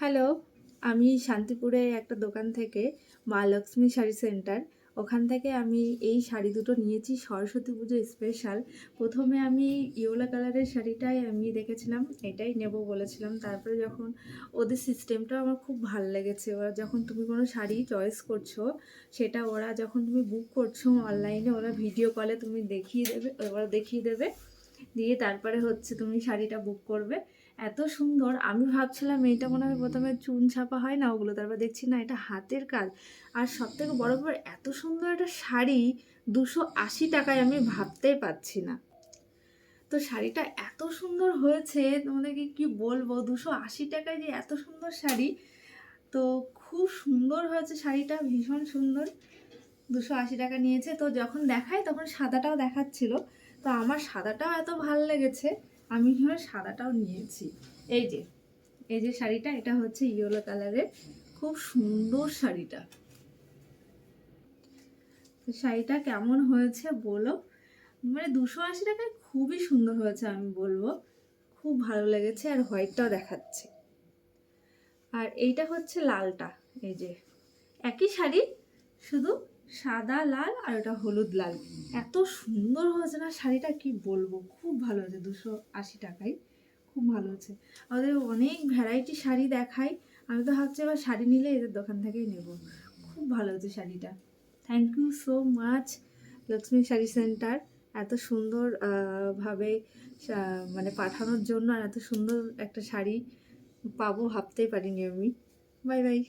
Hello, আমি শান্তিপুরে একটা দোকান থেকে মা লক্ষ্মী শাড়ি সেন্টার, ওখান থেকে আমি এই শাড়ি দুটো নিয়েছি সরস্বতী পুজো স্পেশাল। প্রথমে আমি ইয়েলো কালারের শাড়িটাই আমি দেখেছিলাম, এটাই নেব বলেছিলাম। তারপরে যখন ওদের সিস্টেমটা আমার খুব ভাল লেগেছে। ওরা যখন তুমি কোনো শাড়ি চয়েস করছো, সেটা ওরা যখন তুমি বুক করছো অনলাইনে, ওরা ভিডিও কলে তুমি দেখিয়ে দেবে, দিয়ে তারপরে হচ্ছে তুমি শাড়িটা বুক করবে। এত সুন্দর, আমি ভাবছিলাম এইটা মনে হয় প্রথমে চুন ছাপা হয় না ওগুলো, তারপর দেখছি না এটা হাতের কাজ। আর সব থেকে বড় ব্যাপার, এত সুন্দর একটা শাড়ি 280 টাকায় আমি ভাবতেই পারছি না। তো শাড়িটা এত সুন্দর হয়েছে, তোমাদেরকে কি বলবো, 280 টাকায় যে এত সুন্দর শাড়ি। তো খুব সুন্দর হয়েছে শাড়িটা, ভীষণ সুন্দর। 280 টাকা নিয়েছে। তো যখন দেখায় তখন সাদাটাও দেখাচ্ছিল, তো আমার সাদাটাও এত ভাল লেগেছে, আমি এখানে সাদাটাও নিয়েছি। এই যে এই যে শাড়িটা, এটা হচ্ছে ইয়েলো কালারের, খুব সুন্দর শাড়িটা। তো শাড়িটা কেমন হয়েছে বলো, মানে 280 টাকায় খুবই সুন্দর হয়েছে আমি বলবো, খুব ভালো লেগেছে। আর হোয়াইটটাও দেখাচ্ছে, আর এইটা হচ্ছে লালটা। এই যে একই শাড়ি, শুধু সাদা লাল আর ওটা হলুদ লাল। এত সুন্দর হয়েছে না শাড়িটা, কি বলবো, খুব ভালো হয়েছে। 280 টাকায় খুব ভালো হয়েছে। আমাদের অনেক ভ্যারাইটি শাড়ি দেখায়, আমি তো ভাবছি এবার শাড়ি নিলে এদের দোকান থেকেই নেব। খুব ভালো হয়েছে শাড়িটা। Thank you so much Lakshmi sari centre, এত সুন্দর ভাবে মানে পাঠানোর জন্য। আর এত সুন্দর একটা শাড়ি পাবো ভাবতেই পারিনি আমি। Bye bye.